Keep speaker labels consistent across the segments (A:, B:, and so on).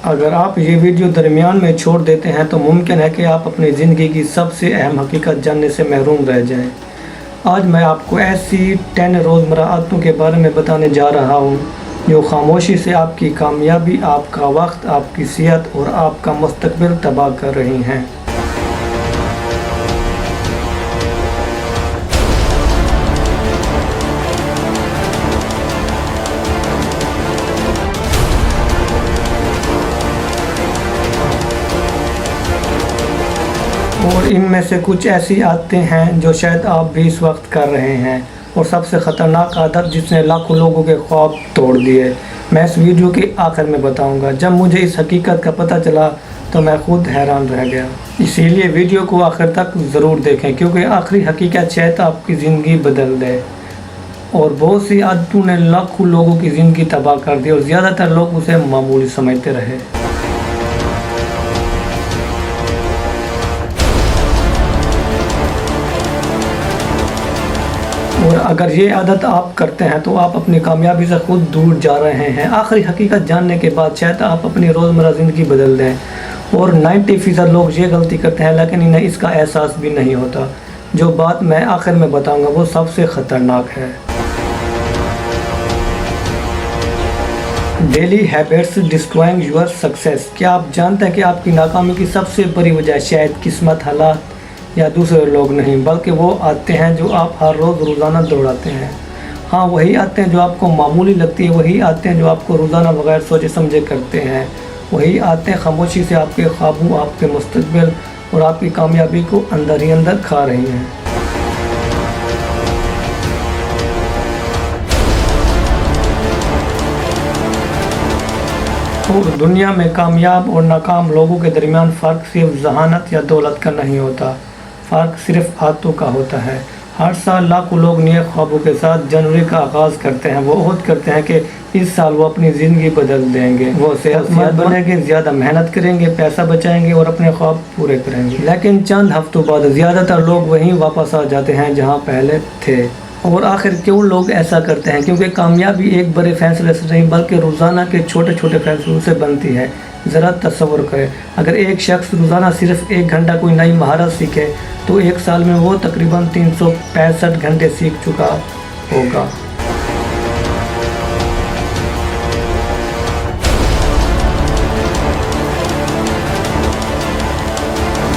A: اگر آپ یہ ویڈیو درمیان میں چھوڑ دیتے ہیں تو ممکن ہے کہ آپ اپنی زندگی کی سب سے اہم حقیقت جاننے سے محروم رہ جائیں۔ آج میں آپ کو ایسی 10 روزمرہ عادتوں کے بارے میں بتانے جا رہا ہوں جو خاموشی سے آپ کی کامیابی، آپ کا وقت، آپ کی صحت اور آپ کا مستقبل تباہ کر رہی ہیں۔ اور ان میں سے کچھ ایسی عادتیں ہیں جو شاید آپ بھی اس وقت کر رہے ہیں، اور سب سے خطرناک عادت جس نے لاکھوں لوگوں کے خواب توڑ دیے، میں اس ویڈیو کے آخر میں بتاؤں گا۔ جب مجھے اس حقیقت کا پتہ چلا تو میں خود حیران رہ گیا۔ اسی لیے ویڈیو کو آخر تک ضرور دیکھیں، کیونکہ آخری حقیقت شاید آپ کی زندگی بدل دے۔ اور بہت سی عادتوں نے لاکھوں لوگوں کی زندگی تباہ کر دی، اور زیادہ تر لوگ اسے معمولی سمجھتے رہے۔ اور اگر یہ عادت آپ کرتے ہیں تو آپ اپنی کامیابی سے خود دور جا رہے ہیں۔ آخری حقیقت جاننے کے بعد شاید آپ اپنی روزمرہ زندگی بدل دیں، اور 90% لوگ یہ غلطی کرتے ہیں لیکن انہیں اس کا احساس بھی نہیں ہوتا۔ جو بات میں آخر میں بتاؤں گا وہ سب سے خطرناک ہے۔ Daily habits destroying your success. کیا آپ جانتے ہیں کہ آپ کی ناکامی کی سب سے بڑی وجہ شاید قسمت، حالات یا دوسرے لوگ نہیں، بلکہ وہ عادتیں ہیں جو آپ ہر روزانہ دوہراتے ہیں۔ ہاں، وہی عادتیں جو آپ کو معمولی لگتی ہیں، وہی عادتیں جو آپ کو روزانہ بغیر سوچے سمجھے کرتے ہیں، وہی عادتیں خاموشی سے آپ کے خوابوں، آپ کے مستقبل اور آپ کی کامیابی کو اندر ہی اندر کھا رہی ہیں۔ اور دنیا میں کامیاب اور ناکام لوگوں کے درمیان فرق صرف ذہانت یا دولت کا نہیں ہوتا، فرق صرف عادتوں کا ہوتا ہے۔ ہر سال لاکھوں لوگ نئے خوابوں کے ساتھ جنوری کا آغاز کرتے ہیں۔ وہ عہد کرتے ہیں کہ اس سال وہ اپنی زندگی بدل دیں گے، وہ صحت مند بنیں گے، زیادہ محنت کریں گے، پیسہ بچائیں گے اور اپنے خواب پورے کریں گے۔ لیکن چند ہفتوں بعد زیادہ تر لوگ وہیں واپس آ جاتے ہیں جہاں پہلے تھے۔ اور آخر کیوں لوگ ایسا کرتے ہیں؟ کیونکہ کامیابی ایک بڑے فیصلے سے نہیں بلکہ روزانہ کے چھوٹے چھوٹے فیصلوں سے بنتی ہے۔ ذرا تصور کریں، اگر ایک شخص روزانہ صرف 1 گھنٹہ کوئی نئی مہارت سیکھے تو 1 سال میں وہ تقریباً 365 گھنٹے سیکھ چکا ہوگا۔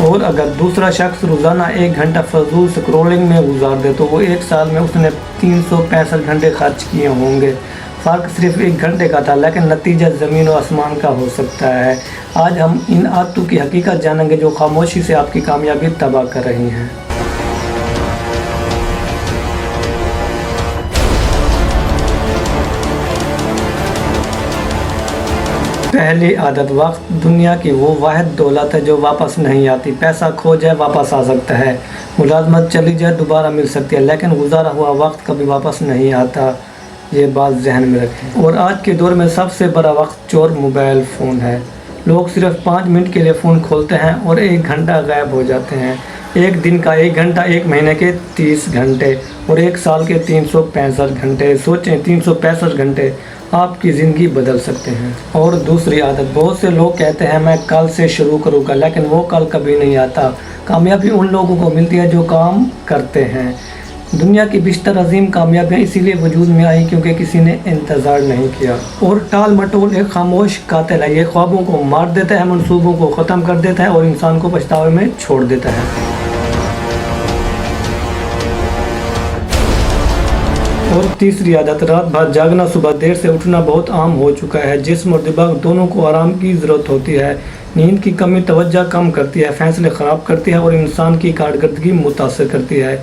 A: اور اگر دوسرا شخص روزانہ 1 گھنٹہ فضول سکرولنگ میں گزار دے تو وہ 1 سال میں اس نے 365 گھنٹے خرچ کیے ہوں گے۔ فرق صرف 1 گھنٹے کا تھا، لیکن نتیجہ زمین و آسمان کا ہو سکتا ہے۔ آج ہم ان عادتوں کی حقیقت جانیں گے جو خاموشی سے آپ کی کامیابی تباہ کر رہی ہیں۔ پہلی عادت، وقت دنیا کی وہ واحد دولت ہے جو واپس نہیں آتی۔ پیسہ کھو جائے واپس آ سکتا ہے، ملازمت چلی جائے دوبارہ مل سکتی ہے، لیکن گزارا ہوا وقت کبھی واپس نہیں آتا۔ یہ بات ذہن میں رکھیں۔ اور آج کے دور میں سب سے بڑا وقت چور موبائل فون ہے۔ لوگ صرف 5 منٹ کے لیے فون کھولتے ہیں اور 1 گھنٹہ غائب ہو جاتے ہیں۔ ایک دن کا 1 گھنٹہ، 1 مہینے کے 30 گھنٹے اور 1 سال کے 365 گھنٹے۔ سوچیں، 365 گھنٹے آپ کی زندگی بدل سکتے ہیں۔ اور دوسری عادت، بہت سے لوگ کہتے ہیں میں کل سے شروع کروں گا، لیکن وہ کل کبھی نہیں آتا۔ کامیابی ان لوگوں کو ملتی ہے جو کام کرتے ہیں۔ دنیا کی بیشتر عظیم کامیابیاں اسی لیے وجود میں آئی کیونکہ کسی نے انتظار نہیں کیا۔ اور ٹال مٹول ایک خاموش قاتل ہے، یہ خوابوں کو مار دیتا ہے، منصوبوں کو ختم کر دیتا ہے اور انسان کو پچھتاوے میں چھوڑ دیتا ہے۔ اور تیسری عادت، رات بھر جاگنا، صبح دیر سے اٹھنا بہت عام ہو چکا ہے۔ جسم اور دماغ دونوں کو آرام کی ضرورت ہوتی ہے۔ نیند کی کمی توجہ کم کرتی ہے، فیصلے خراب کرتی ہے اور انسان کی کارکردگی متاثر کرتی ہے۔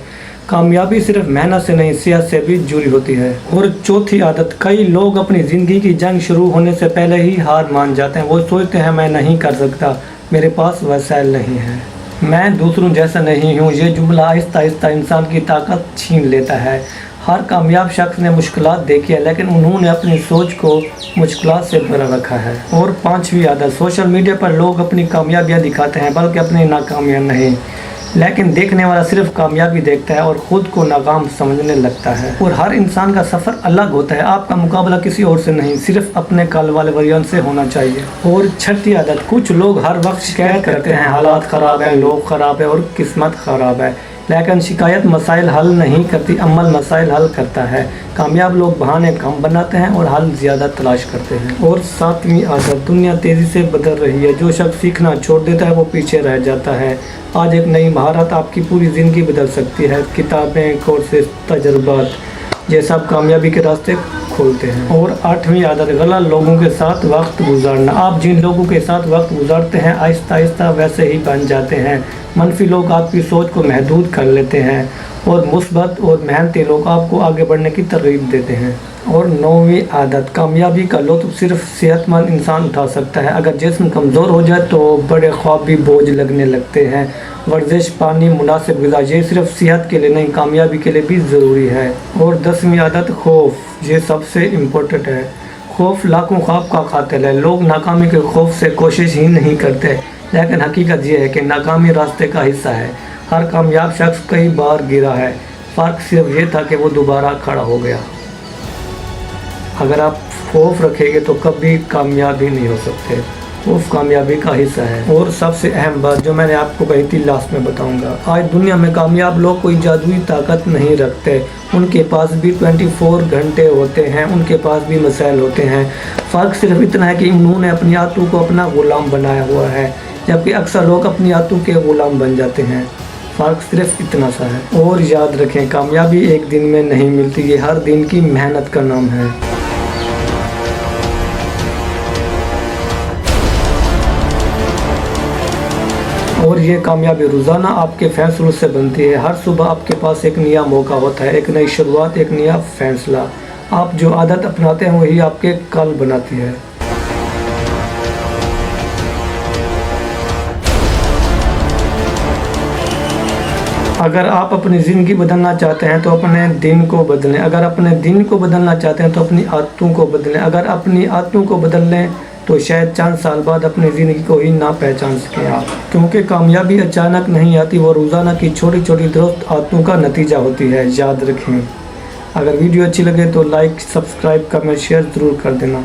A: کامیابی صرف محنت سے نہیں، صحت سے بھی جڑی ہوتی ہے۔ اور چوتھی عادت، کئی لوگ اپنی زندگی کی جنگ شروع ہونے سے پہلے ہی ہار مان جاتے ہیں۔ وہ سوچتے ہیں میں نہیں کر سکتا، میرے پاس وسائل نہیں ہیں، میں دوسروں جیسا نہیں ہوں۔ یہ جملہ آہستہ آہستہ انسان کی طاقت چھین لیتا ہے۔ ہر کامیاب شخص نے مشکلات دیکھی ہے، لیکن انہوں نے اپنی سوچ کو مشکلات سے بھرا رکھا ہے۔ اور پانچویں عادت، سوشل میڈیا پر لوگ اپنی کامیابیاں دکھاتے ہیں بلکہ اپنی ناکامیاں نہیں۔ لیکن دیکھنے والا صرف کامیابی دیکھتا ہے اور خود کو ناکام سمجھنے لگتا ہے۔ اور ہر انسان کا سفر الگ ہوتا ہے، آپ کا مقابلہ کسی اور سے نہیں، صرف اپنے کل والے ورژن سے ہونا چاہیے۔ اور چھٹی عادت، کچھ لوگ ہر وقت شکایت کرتے ہیں حالات خراب ہیں، لوگ خراب ہیں اور قسمت خراب ہے، لیکن شکایت مسائل حل نہیں کرتی، عمل مسائل حل کرتا ہے۔ کامیاب لوگ بہانے کم بناتے ہیں اور حل زیادہ تلاش کرتے ہیں۔ اور ساتویں عادت، دنیا تیزی سے بدل رہی ہے، جو شخص سیکھنا چھوڑ دیتا ہے وہ پیچھے رہ جاتا ہے۔ آج ایک نئی مہارت آپ کی پوری زندگی بدل سکتی ہے۔ کتابیں، کورسز، تجربات، یہ سب کامیابی کے راستے کھولتے ہیں۔ اور آٹھویں عادت، غلط لوگوں کے ساتھ وقت گزارنا۔ آپ جن لوگوں کے ساتھ وقت گزارتے ہیں آہستہ آہستہ ویسے ہی بن جاتے ہیں۔ منفی لوگ آپ کی سوچ کو محدود کر لیتے ہیں اور مثبت اور محنتی لوگ آپ کو آگے بڑھنے کی ترغیب دیتے ہیں۔ اور نویں عادت، کامیابی کا لطف صرف صحت مند انسان اٹھا سکتا ہے۔ اگر جسم کمزور ہو جائے تو بڑے خواب بھی بوجھ لگنے لگتے ہیں۔ ورزش، پانی، مناسب غذا، یہ صرف صحت کے لیے نہیں کامیابی کے لیے بھی ضروری ہے۔ اور 10ویں عادت، خوف، یہ سب سے امپورٹنٹ ہے۔ خوف لاکھوں خواب کا قاتل ہے۔ لوگ ناکامی کے خوف سے کوشش ہی نہیں کرتے، لیکن حقیقت یہ ہے کہ ناکامی راستے کا حصہ ہے۔ ہر کامیاب شخص کئی بار گرا ہے، فرق صرف یہ تھا کہ وہ دوبارہ کھڑا ہو گیا۔ اگر آپ خوف رکھیں گے تو کبھی کامیاب ہی نہیں ہو سکتے۔ خوف کامیابی کا حصہ ہے۔ اور سب سے اہم بات جو میں نے آپ کو کہی تھی لاسٹ میں بتاؤں گا، آج دنیا میں کامیاب لوگ کوئی جادوئی طاقت نہیں رکھتے، ان کے پاس بھی 24 گھنٹے ہوتے ہیں، ان کے پاس بھی مسائل ہوتے ہیں۔ فرق صرف اتنا ہے کہ انہوں نے اپنی عادتوں کو اپنا غلام بنایا ہوا ہے، جبکہ اکثر لوگ اپنی عادتوں کے غلام بن جاتے ہیں۔ فرق صرف اتنا سا ہے۔ اور یاد رکھیں، کامیابی ایک دن میں نہیں ملتی، یہ ہر دن کی محنت کا نام ہے۔ اور یہ کامیابی روزانہ آپ کے فیصلوں سے بنتی ہے۔ ہر صبح آپ کے پاس ایک نیا موقع ہوتا ہے، ایک نئی شروعات، ایک نیا فیصلہ۔ آپ جو عادت اپناتے ہیں وہی آپ کے کل بناتی ہے۔ اگر آپ اپنی زندگی بدلنا چاہتے ہیں تو اپنے دن کو بدلیں، اگر اپنے دن کو بدلنا چاہتے ہیں تو اپنی عادتوں کو بدلیں، اگر اپنی عادتوں کو بدل لیں تو شاید چند سال بعد اپنی زندگی کو ہی نہ پہچان سکیں آپ، کیونکہ کامیابی اچانک نہیں آتی، وہ روزانہ کی چھوٹی چھوٹی درست عادتوں کا نتیجہ ہوتی ہے۔ یاد رکھیں، اگر ویڈیو اچھی لگے تو لائک، سبسکرائب، کمنٹ، شیئر ضرور کر دینا۔